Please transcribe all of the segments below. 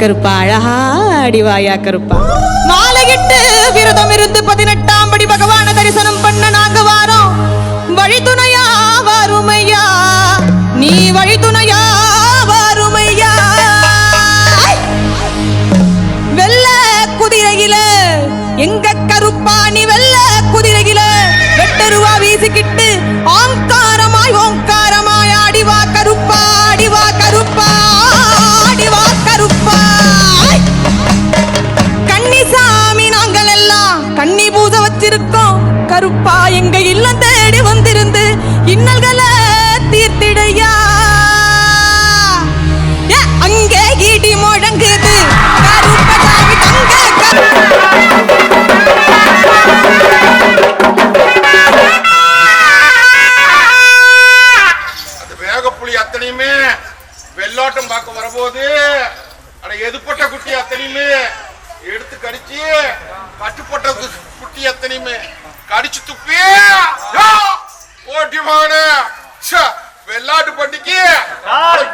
கருப்பா அழகா அடிவாயா கருப்பா. மாலையிட்டு விரதம் இருந்து 18ஆம் படி பகவான தரிசனம் பண்ண நாங்க வாரோம். வழித்துணையா வருமையா, நீ வழித்துணையா வருமையா. வெள்ள குதிரையில எங்க கருப்பா நீ வெள்ள குதிரையில வெட்டருவா வீசிக்கிட்டு ஓங்காரமாய் ஓங்காரமாய் ஆடிவா கருப்பா, ஆடிவா கருப்பா, ஆடிவா கருப்பா. கன்னிசாமி நாங்கள் எல்லாம் கன்னி பூஜை வச்சிருக்கோம் கருப்பா. எங்க இல்லம் தேடி வந்திருந்து இன்னல்களை தீர்த்திடையா. அங்கே இடி முழங்குது கருப்பசாமி வேகப்புலி அத்தனையுமே வெள்ளாட்டம் பார்க்க வரபோது எதுப்பட்ட குட்டி அத்தனையுமே எடுத்து கடிச்சு, கட்டுப்பட்ட குட்டி அத்தனையுமே கடிச்சு துப்பி ஓட்டி மகனு வெள்ளாட்டு பட்டிக்கு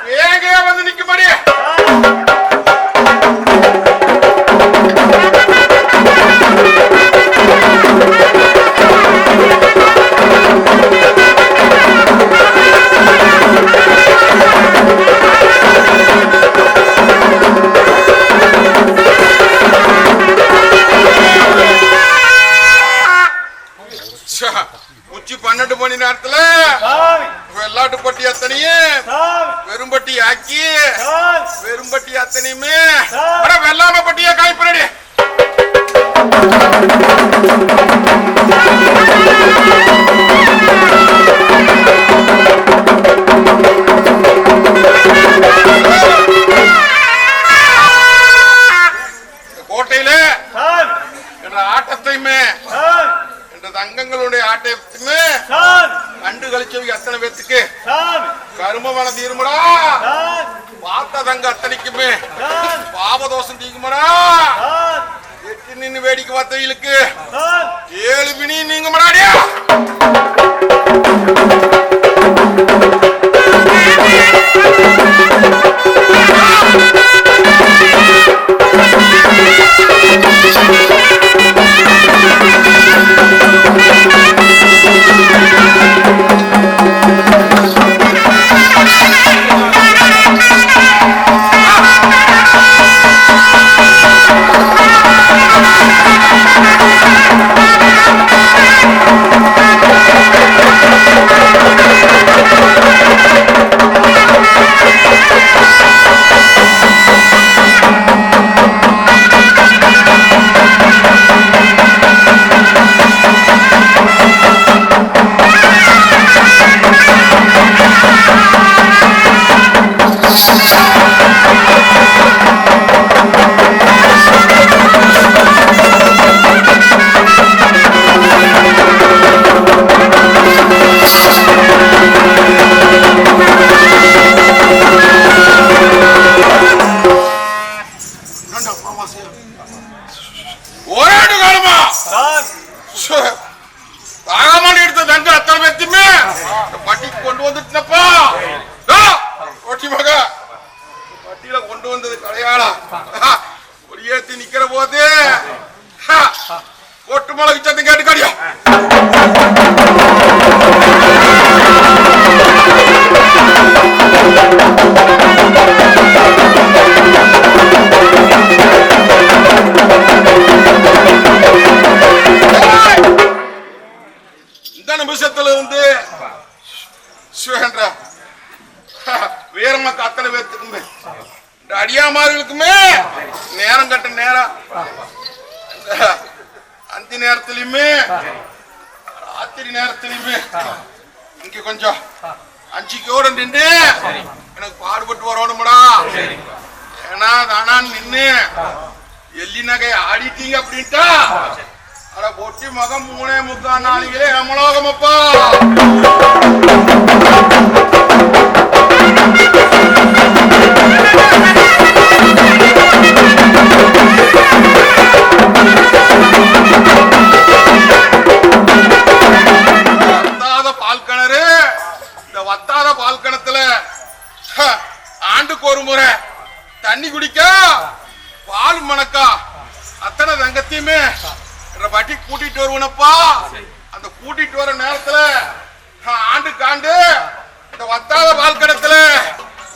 வேக வந்து நிக்கும்படி. உச்சி 12 மணி நேரத்துல வெள்ளாட்டு பட்டி அத்தனையும் வெறும்பட்டி ஆக்கி வெறும்பட்டி அத்தனையுமே வெள்ளாம பட்டியா காய்ப்பிரடி. கோட்டையில என்ற ஆட்டத்தையுமே தங்கங்களுடைய ஆட்டத்தையுமே கண்டு கழிச்சவங்க அத்தனை பேத்துக்கு கருமமான தீருமடா. பார்த்த தங்க அத்தனைக்குமே பாபதோஷம் தீங்குமடா. 8 நின்னு வேடிக்கை பார்த்தவங்களுக்கு 7 பிணி நீங்குமடாடியா. எடுத்த தங்க அத்தனை பேத்துமே பட்டிக்கு கொண்டு வந்துட்டுனப்பா. பட்டியில கொண்டு வந்தது கடையாளா ஒரு ஏத்தி நிக்கிற போது ஒட்டு மிளகு சத்தம் கேட்டு கடியா. இந்த நிமிஷத்துல இருந்து வீரமக்க அத்தனை பேத்துக்குமே அடியாமார்களுக்குமே நேரம் கட்ட நேரம் அந்த நேரத்திலுமே ராத்திரி நேரத்திலுமே இங்க கொஞ்சம் அஞ்சிக்கோட நின்று எனக்கு பாடுபட்டு வரணும்டா. ஏன்னா தானா நின்று எல்லி நகை ஆடிட்டீங்க அப்படின்ட்டா அட பொட்டி மகம் 3.3 நாளிகளே அமலோகமப்பா. ஆண்டுக்கு ஒரு முறை தண்ணி குடிக்க கூட்டிட்டு வருவனப்பா. அந்த கூட்டிட்டு வர நேரத்துல ஆண்டுக்கு ஆண்டு இந்த வத்தாத வாழ்க்கடத்துல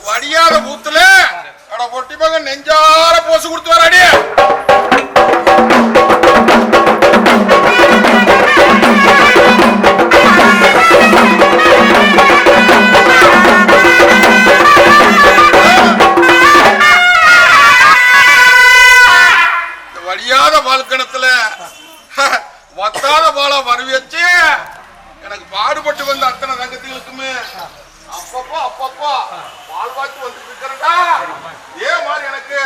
வடியாத பூத்துல பொட்டி மகன் நெஞ்சார போசு கொடுத்து வராடி. வடியாத வாழ்க்கணத்துல வத்தாத பாலா வரவி வச்சு எனக்கு பாடுபட்டு வந்த அத்தனை தங்கத்துகளுக்குமே அப்பப்பா வாழ்வாச்சு வந்து இருக்கிறேன்டா. இதே மாதிரி எனக்கு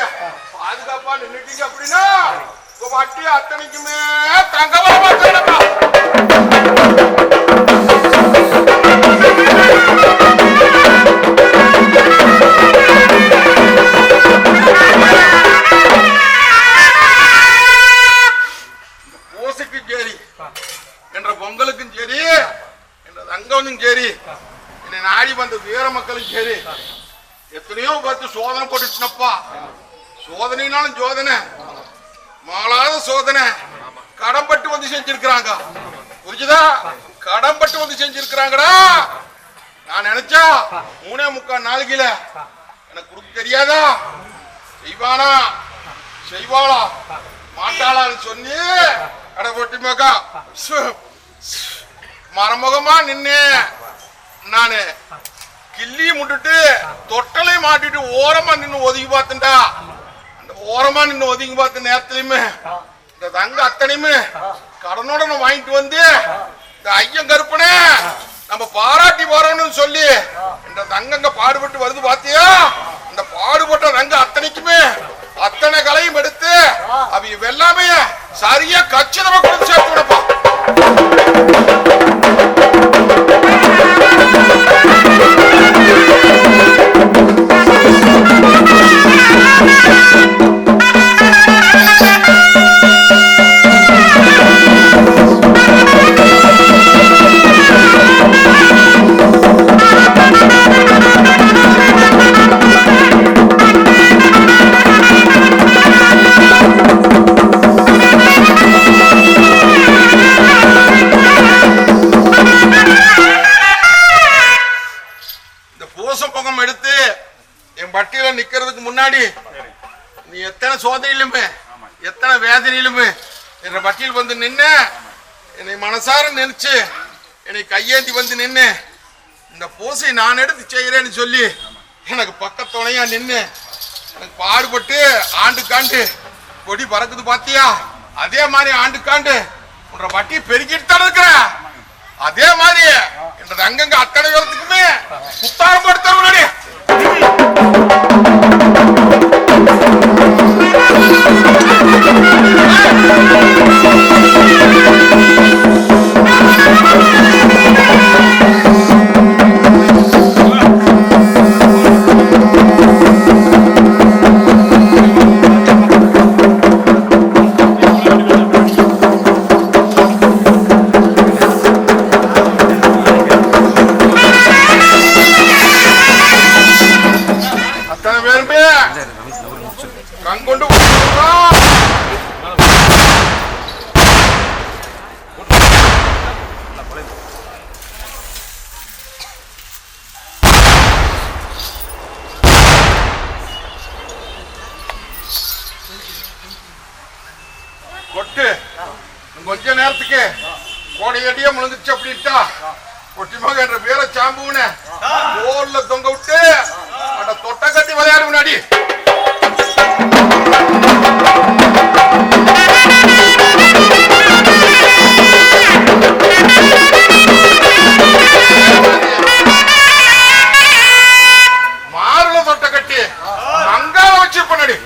பாதுகாப்பா நின்னுட்டீங்க அப்படின்னா வட்டி அத்தனைக்குமே தங்கமா பார்க்கணும்ப்பா. ஓசைக்கும் சரி என்ற பொங்கலுக்கும் சரி என்ற தங்கனும் சரி என்னை நாடி வந்த வீர மக்களும் சரி எத்தனையோ பார்த்து சோதனை போட்டுச்சுனப்பா. சோதனைனாலும் சோதனை மாளாத சோதனை கடன்பட்டு வந்து செஞ்சிருக்கிறாங்க. புரிஞ்சுதா? கடன்பட்டு வந்து செஞ்சிருக்கிறாங்கடா. நான் நினைச்சா 3.25 நாளைக்குல எனக்கு கொடுக்க தெரியாதா? செய்வானா செய்வாளா மாட்டாளான்னு சொல்லி அடப்பொட்டி மகா மரமுகமா நின்னு நானு கிள்ளி முட்டுட்டு தொட்டலை மாட்டிட்டு ஓரமா நின்னு ஒதுங்கி பார்த்தேன்டா. அந்த ஓரமா நின்னு ஒதுங்கி பார்த்த நேரத்திலுமே இந்த தங்க அத்தனையுமே கடனோட வாங்கிட்டு வந்து இந்த ஐயன் கருப்பனே நம்ம பாராட்டி போறோம்னு சொல்லி இந்த தங்கங்க பாடுபட்டு வருது பாத்தியா? இந்த பாடுபட்ட தங்க அத்தனைக்குமே அத்தனை கலையும் எடுத்து அவங்க எல்லாமே சரியா கச்சிதமா கொடுத்து சேர்த்து விடப்பா. எடுத்து என் பட்டியல நிக்கிறதுக்கு முன்னாடி நீ எத்தனை சோதனையிலுமே எத்தனை வேதனையிலுமே என் பட்டியல் வந்து நின்ன என்னை மனசார நினைச்சு என்னை கையேந்தி வந்து நின்று இந்த பூசை நான் எடுத்து செய்கிறேன்னு சொல்லி எனக்கு பக்கத்துணையா நின்று எனக்கு பாடுபட்டு ஆண்டுக்காண்டு கொடி பறக்குது பாத்தியா? அதே மாதிரி ஆண்டுக்காண்டு உன்ற வட்டி பெருக்கிட்டு தான் இருக்கிற. அதே மாதிரி என்ற அங்கங்க அத்தனை பேரத்துக்குமே புத்தாரம் படுத்த முன்னாடி கங்கொண்டு கொட்டு கொஞ்ச நேரத்துக்கு கோடையடியே முழுந்துச்சு அப்படின்ட்டா கொட்டிமாக என்ற பேரை சாம்புன்னு தோல்ல தொங்க விட்டு அட தொட்ட கட்டி விளையாடு முன்னாடி மாறுல தொட்ட கட்டி அங்கால வச்சு பண்ணடி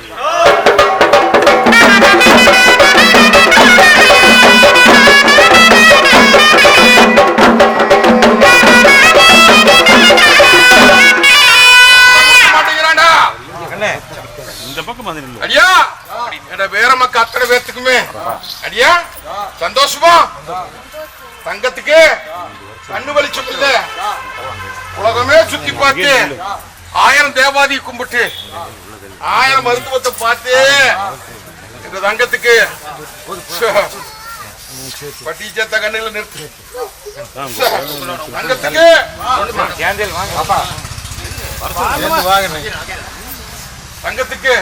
அடியா என்ற வேறமக்கு அத்தனை பேர்த்துக்குமே அடியா சந்தோஷமா தங்கத்துக்கு கண்ணு வெளிச்சம் இல்ல உலகமே சுத்தி பார்த்து 1000 தேவாதி கும்பிட்டு 1000 மருத்துவத்தை பார்த்து எங்க தங்கத்துக்கு பட்டி சேர்த்த கண்ணுல நிறுத்து. தங்கத்துக்கு தங்கத்துக்கு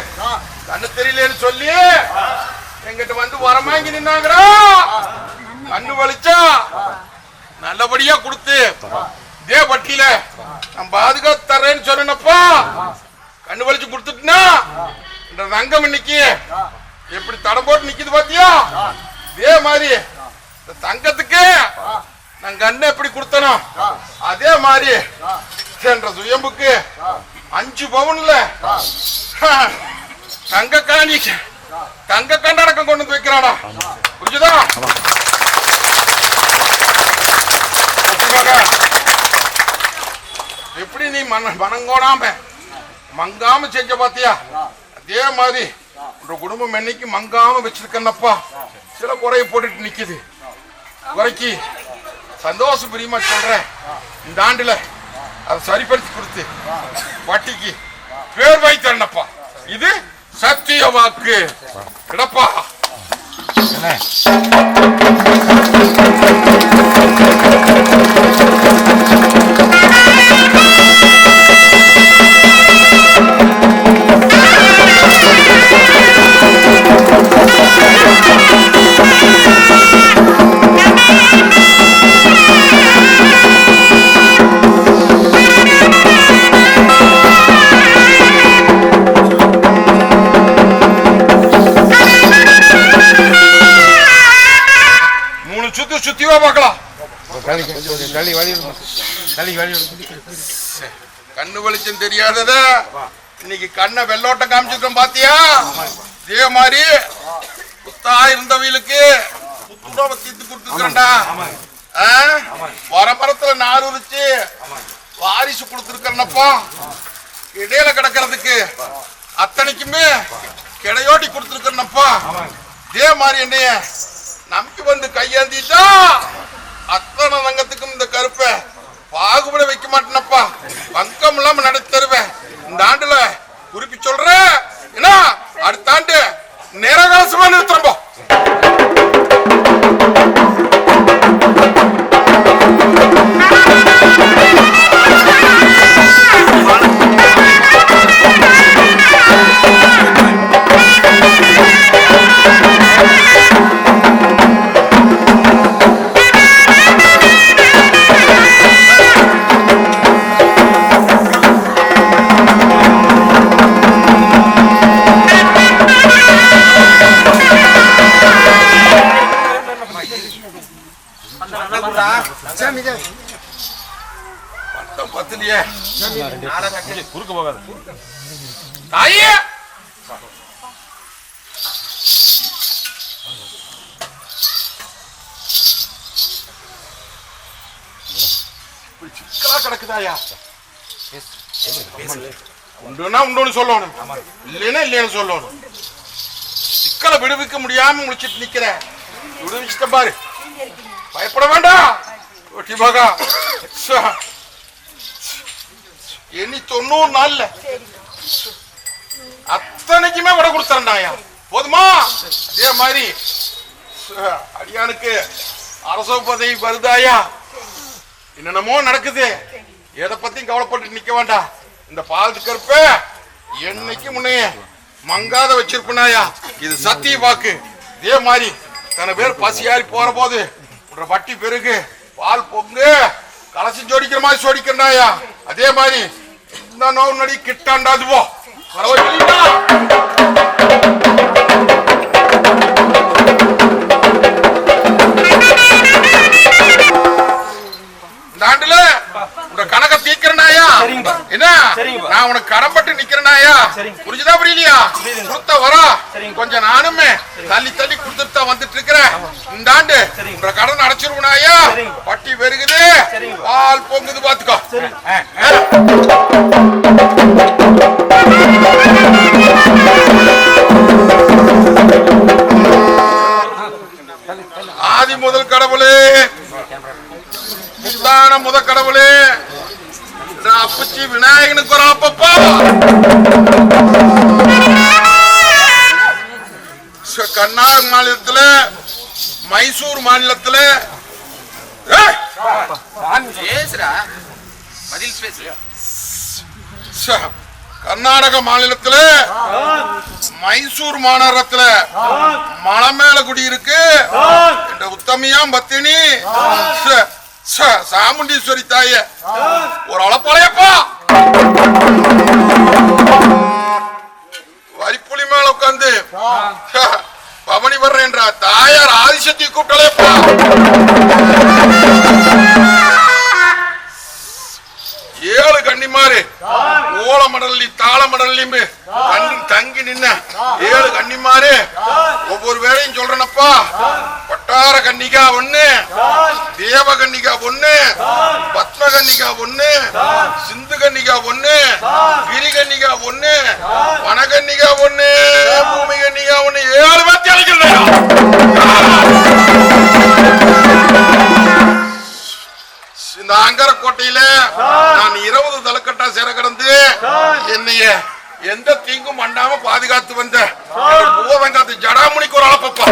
கண்ணு தெரியலன்னு சொல்லி எங்கிட்ட வந்து வரமாங்கி நின்னாங்கடா. கண்ணு வலிச்சா நல்லபடியா கொடுத்து இதே பட்டியில நான் பாதுகாத்து தர்றேன்னு சொன்னப்பா. கண்ணு வலிச்சு கொடுத்துட்டுனா இந்த தங்கம் இன்னைக்கு எப்படி தடம் போட்டு நிக்குது பாத்தியா? இதே மாதிரி இந்த தங்கத்துக்கு நான் கண்ணு எப்படி கொடுத்தனோ அதே மாதிரி என்ற சுயம்புக்கு 5 பவுன்ல தங்க காணி தங்க கண்டடக்கம் கொண்டு வந்து வைக்கிறாடா. புரிஞ்சுதா? எப்படி நீ மனங்கோடாம மங்காம செஞ்ச பாத்தியா? அதே மாதிரி உங்க குடும்பம் என்னைக்கு மங்காம வச்சிருக்கப்பா. சில குறைய போட்டுட்டு நிக்குது. குறைக்கு சந்தோஷ பிரியமா சொல்றேன். இந்த ஆண்டுல அதை சரிப்படுத்தி கொடுத்து வட்டிக்கு பேர் வைத்தப்பா. இது சத்திய வாக்கு. கிடப்பா சுத்திவா பார்க்கலாம். கண்ணு வெளிச்சம் தெரியாதத இன்னைக்கு கண்ணை வெள்ளோட்ட காமிச்சிருக்கோம் பாத்தியா? இதே மாதிரி புத்தா இருந்தவங்களுக்கு புத்துடவை தீர்த்து கொடுத்துருக்கா. வரமரத்துல நார் உரிச்சு வாரிசு கொடுத்துருக்கப்பா. இடையில கிடக்கிறதுக்கு அத்தனைக்குமே கிடையோட்டி கொடுத்துருக்கப்பா. இதே மாதிரி என்னைய நம்பி வந்து கையேந்திட்டா அத்தனை தங்கத்துக்கும் இந்த கருப்பை பாகுபட வைக்க மாட்டேனப்பா. பங்கம் இல்லாம நடத்தி தருவேன். இந்த ஆண்டுல குறிப்பி சொல்றேன். ஏன்னா அடுத்த ஆண்டு நிறகாசமா நிறுத்துறோம். குறுக்க போகாது. சிக்கலா கிடக்குதாயா? உண்டுன்னா உண்டு சொல்லணும், இல்லைன்னா இல்லைன்னு சொல்லணும். சிக்கலை விடுவிக்க முடியாம முடிச்சிட்டு நிக்கிற. விடுவிச்சிட்ட பாரு, பயப்பட வேண்டாம். எண்ணி 90 நாள்ல அத்தனைக்குமே விட கொடுத்தாயா. போதுமா? அதே மாதிரி அடியானுக்கு அரச பதவி வருதாயா? என்னென்னமோ நடக்குது. எதை பத்தியும் கவலைப்பட்டு நிக்க வேண்டாம். இந்த பால் கருப்ப என்னைக்கு முன்னைய மங்காத வச்சிருப்பனாயா. இது சத்திய வாக்கு. இதே மாதிரி தன பேர் பசியாரி போற போது வட்டி பெருகு, பால் பொங்கு, கலசி ஜோடிக்கிற மாதிரி சோடிக்கிறாயா. அதே மாதிரி இந்த நோவு நடி கிட்டாண்டாதுவோ இந்த ஆண்டுல உங்க கணக்க தீக்கிறனாயா. என்ன நான் உனக்கு கடன்பட்டு நிக்கிறனாயா. புரிஞ்சுதா புரியலையா? கொடுத்த வரா கொஞ்சம் நானுமே தள்ளி தள்ளி கொடுத்துட்டு வந்துட்டு இருக்கிறேன். இந்த ஆண்டு உங்க கடன் அடைச்சிருவனாயா. பட்டி பெருகுது, பால் பொங்குது, பாத்துக்கோ. ஆதி முதல் கடவுளே, முத்தான முத கடவுளே, அப்பச்சி விநாயகனுக்கு ஒரு அப்பப்பா. கர்நாடக மாநிலத்துல மைசூர் மாநிலத்துல கர்நாடக மாநிலத்துல மைசூர் மாநகரத்துல மலை மேல குடியிருக்கு என்ற உத்தமியாம் பத்தினி சாமுண்டீஸ்வரி தாய ஒரு அளப்பாளையப்பா வரிப்புலி மேல உட்கார்ந்து பவனி வர்ற என்ற தாயார் ஆதிசக்தி கூப்பிட்டலையப்பா ஏழு கன்னிமாரு ஓல மடல்லி தாள மடல்லியும் தங்கி நின்ன ஏழு கன்னிமாரு ஒவ்வொரு வேளையும் சொல்றனப்பா பட்டார கன்னிகா ஒண்ணு, தேவ கன்னிகா ஒண்ணு, பத்ம கன்னிகா ஒண்ணு, சிந்து கன்னிகா ஒண்ணு, கிரி கன்னிகா ஒண்ணு, வனகன்னிகா ஒண்ணு, பூமி கன்னிகா ஒண்ணு, ஏழு பேர்த்தி அழைக்கிறேன். இந்த அங்கரக்கோட்டையில நான் 20 தலைக்கட்டா சிற கடந்து என்னைய எந்த தீங்கும் பண்ணாம பாதுகாத்து வந்த பூதங்காத்து ஜடாமுனிக்கு ஒரு அளப்பப்பா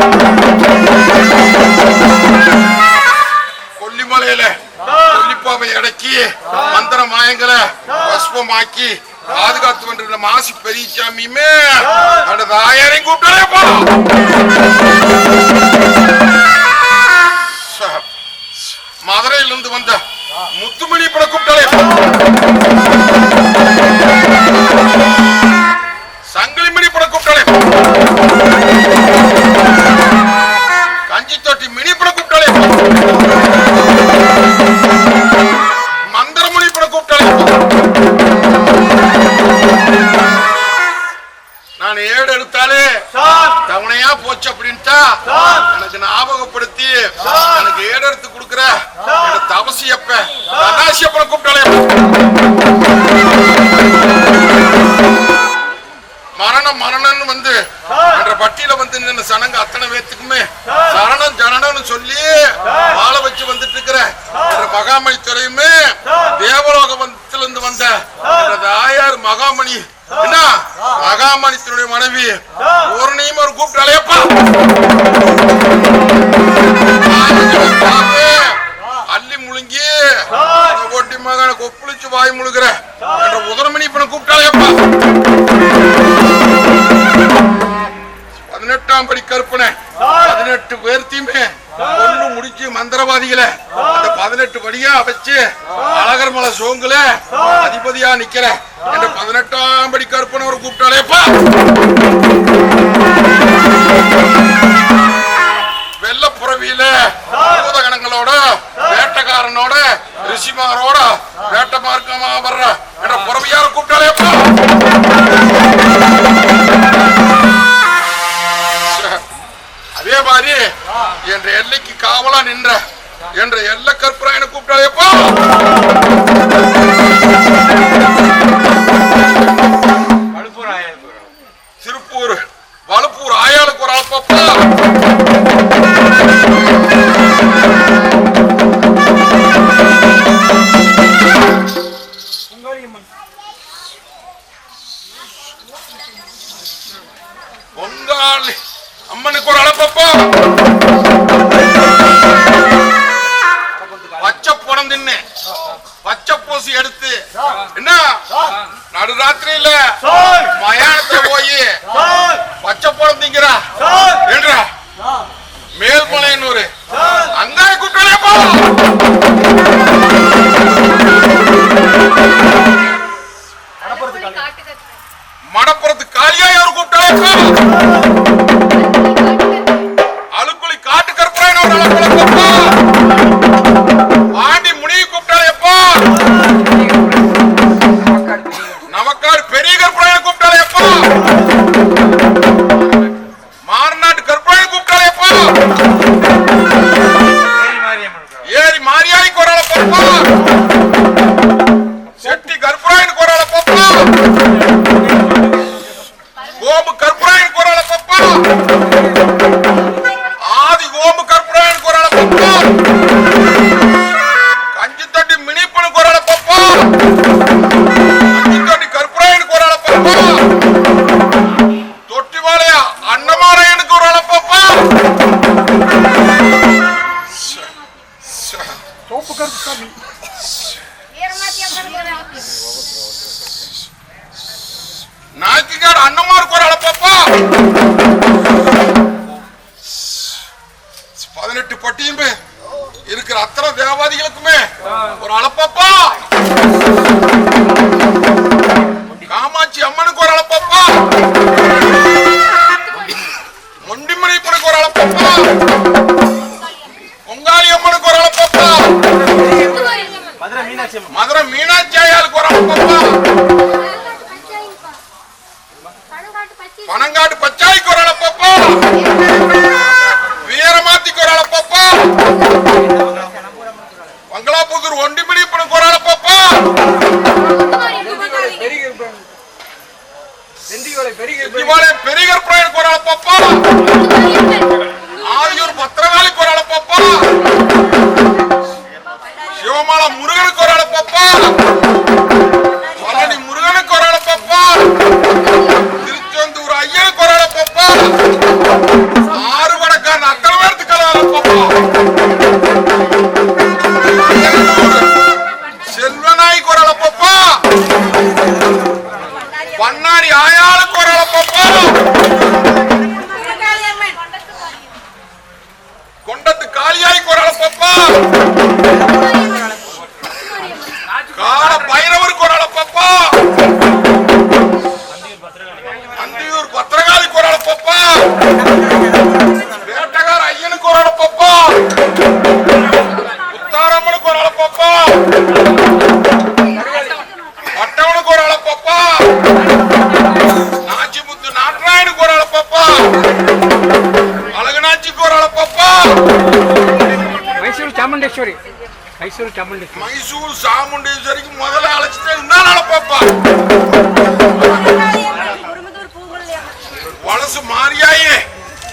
கொல்லிமலையில கொல்லிப்பாவை அடக்கி மந்திர மாயங்களை பஸ்பமாக்கி பாதுகாத்து வந்த மாசி பெரியசாமியுமே அந்த தாயாரையும் கூப்பிட்டாலேப்பா மதுரையிலிருந்து வந்த முத்துமணி பட கூப்பிட்டாலே சங்கிலிமணி பட கூப்பிட்டாலே கஞ்சி தொட்டி மினி பட கூப்பிட்டாலே மந்திரமணி பட கூப்பிட்டாலே நான் ஏடு எடுத்தாலே தவணையா போச்சு அப்படின்ட்டா எனக்கு ஞாபகப்படுத்தி எனக்கு ஏடு எடுத்து கொடுக்குற தவசியப்ப ததாசியப்ப கூப்பிட்டாலே மரணம் மரணம்னு வந்து என்ற பட்டியல வந்து நின்ன சனங்க அத்தனை பேத்துக்குமே சரணம் ஜனனம்னு சொல்லி வாழ வச்சு வந்துட்டு இருக்கிற மகாமணி துறையுமே தேவலோகத்துல இருந்து வந்த தாயார் மகாமணி என்ன மகாமணித்தினுடைய மனைவி பூர்ணியும் ஒரு கூப்பிட்டாலேப்பா அள்ளி முழுங்கி ஒட்டி மகனை கொப்புளிச்சு வாய் முழுகிற என்ற உதரமணி இப்ப கூப்பிட்டாலேப்பா 18ஆம் படி கற்பனை 18 பேர்த்தையுமே ஒண்ணு முடிச்சு மந்திரவாதிகளை அந்த 18 படியா வச்சு அழகர் மலை சோங்குல அதிபதியா நிக்கிற என்ற 18ஆம் படி கற்பனை ஒரு கூப்பிட்டாலேப்பா வெள்ளப்புறவியில பூதகணங்களோட வேட்டக்காரனோட ரிஷிமாரோட வேட்ட மார்க்கமா வர்ற என்ற புறவியார கூப்பிட்டாலேப்பா அதே மாதிரி என்ற எல்லைக்கு காவலா நின்ற என்ற எல்லை கற்பராயனை கூப்பிட்டாலேப்பா திருப்பூர் வலுப்பூர் ஆயாளுக்கு ஒரு ஆப்பப்பா பொங்காளி அம்மனுக்கு ஒரு அளப்பப்பா பச்சை படம் தின்னு பச்சை பூசி எடுத்து என்ன நடுராத்திரியில மயானத்துல போய் பச்சை படம் திங்கிறா என்ற மேல்மலையனூர் அங்காய கூட்டாலேப்பா மடப்புறத்து காலியாய் அவர் கூப்பிட்டாலேப்பா அழுக்குழி காட்டு கற்பராயன் ஒரு அளப்பப்பா ஆண்டி முனியை கூப்பிட்டாலேப்பா நமக்காடு பெரிய கற்பராயனை கூப்பிட்டாலேப்பா 18 பட்டியுமே இருக்கிற அத்தனை தேவாதிகளுக்குமே ஒரு அளப்பப்பா. காமாட்சி அம்மனுக்கு ஒரு அளப்பப்பா. மொண்டிமணிப்பனுக்கு ஒரு அளப்பப்பா. பொங்காளி அம்மனுக்கு ஒரு அளப்பப்பா. மதுரை மீனாட்சி ஆயாளுக்கு ஒரு அளப்பப்பா. பனங்காட்டு பச்சாய்க்கு ஒரு அளப்பப்பா. வீரமாத்திக்கு ஒரு அளப்பப்பா. மங்களாபுதூர் ஒண்டிமணிப்பனுக்கு ஒரு அளப்பப்பா. பெரிகர் பிராயனுக்கு ஒரு அளப்பப்பா. ஆதியூர் பத்திரகாளிக்கு ஒரு அளப்பப்பா. சிவமாலா முருகனுக்கு ஒரு அளப்பப்பா. பழனி முருகனுக்கு ஒரு அளப்பப்பா. திருச்செந்தூர் ஐயனுக்கு ஒரு அளப்பப்பா. ஆறு வடக்கான அத்தனை பேருக்கு அளப்பப்பா. செல்வநாய்க்கு ஒரு அளப்பப்பா. பண்ணாரி ஆயாளுக்கு ஒரு அளப்பப்பா. கொண்டத்து காளியாய்க்கு ஒரு அளப்பப்பா. கால பைரவருக்கு ஒரு அளப்பப்பா. அந்தியூர் பத்திரகாளிக்கு ஒரு அளப்பப்பா. வேட்டகார ஐயனுக்கு ஒரு அளப்பப்பா. முத்தாரம்மனுக்கு ஒரு அளப்பப்பா. பட்டவனுக்கு ஒரு அளப்பப்பா. நாச்சிமுத்து நாட்டராயனுக்கு ஒரு அளப்பப்பா. அழகுநாச்சிக்கு ஒரு அளப்பப்பா. மைசூர் சாமுண்டேஸ்வரி மைசூர் சாமுண்டேஸ்வரிக்கு முதல்ல அழைச்சிட்டு இன்னும் அளப்பப்பா. வலசு மாரியாயே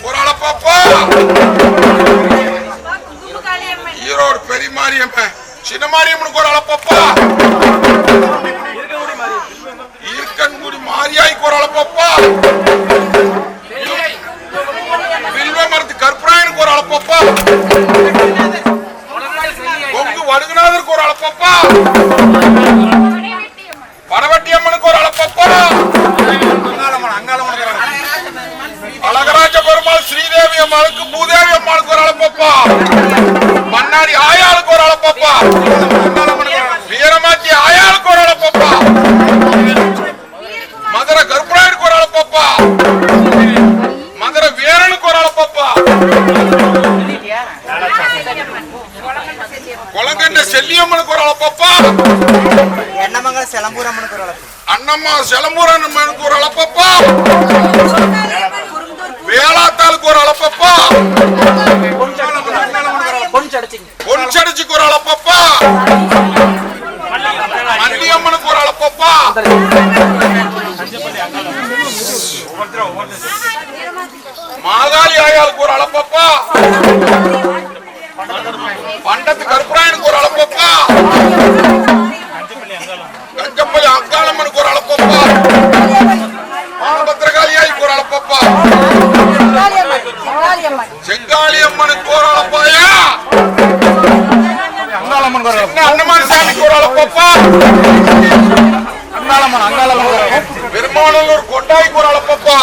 ஒரு அளப்பப்பா. ஈரோடு பெரிய மாரியம்மன் சின்ன மாரியம்மனுக்கு ஒரு அளப்பப்பா. ஈர்க்கன்குடி மாரியாய்க்கு ஒரு அளப்பப்பா. வில்வ மரத்து கற்பராயனுக்கு ஒரு அளப்பப்பா. பொங்கு வடுகநாதருக்கு ஒரு அளப்பப்பா. படவட்டி அம்மனுக்கு ஒரு அளப்பப்பா. அழகராஜ பெருமாள் ஸ்ரீதேவி அம்மாளுக்கு பூதேவி அம்மாளுக்கு ஒரு அளப்பப்பா. மன்னாடி ஆயாளுக்கு ஒரு அளப்பப்பா. வீரமாச்சி ஆயாளுக்கு ஒரு அளப்பப்பா. மதுரை கற்பராயனுக்கு ஒரு அளப்பப்பா. மதுரை வீரனுக்கு ஒரு அளப்பப்பா. கொலங்கண்ட செல்லியம்மனுக்கு ஒரு அளப்பப்பா. அண்ணம்மா செலம்பூரம்மனுக்கு ஒரு அளப்பப்பா. வேளாத்தாளுக்கு ஒரு அளப்பப்பா. பொன்சடிச்சுக்கு ஒரு அளப்பப்பா. மல்லியம்மனுக்கு ஒரு அளப்பப்பா. மாகாளி ஆயாளுக்கு ஒரு அளப்பப்பா. பண்டத்து கருப்பராயனுக்கு ஒரு அளப்பப்பா. கஞ்சப்பள்ளி அங்காளம்மனுக்கு ஒரு அளப்பப்பா. பானபத்திரகாளியாய்க்கு ஒரு அளப்பப்பா. செங்காளி அம்மனுக்கு ஒரு அளப்பாயா. அண்ணமாரி சாமிக்கு ஒரு அளப்பப்பா. பெருமானூர் கொண்டாய்க்கு ஒரு அளப்பப்பா.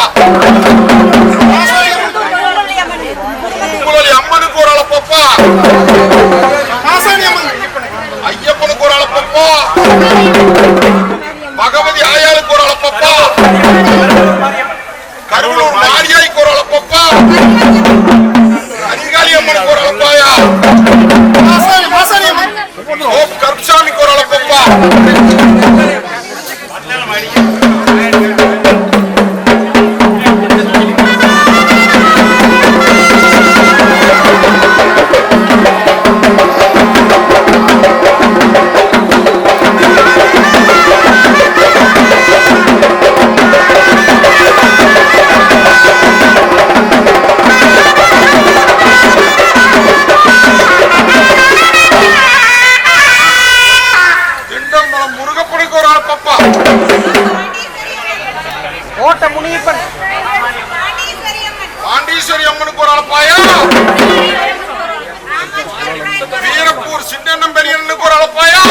அம்மனுக்கு ஒரு அளப்பப்பா. ஐயப்பனுக்கு ஒரு அளப்பப்பா. பகவதி ஆயாளுக்கு ஒரு அளப்பப்பா. கருவூர் மாரியாய்க்கு ஒரு அளப்பப்பா. அங்காளி அம்மனுக்கு ஒரு அளப்பாயா. கருப்சாமிக்கு ஒரு அளப்பப்பா. பாண்டீஸ்வரி அம்மனுக்கு ஒரு அளப்பாயா. வீரப்பூர் சின்னண்ணம் பெரியனுக்கு ஒரு அளப்பாயா.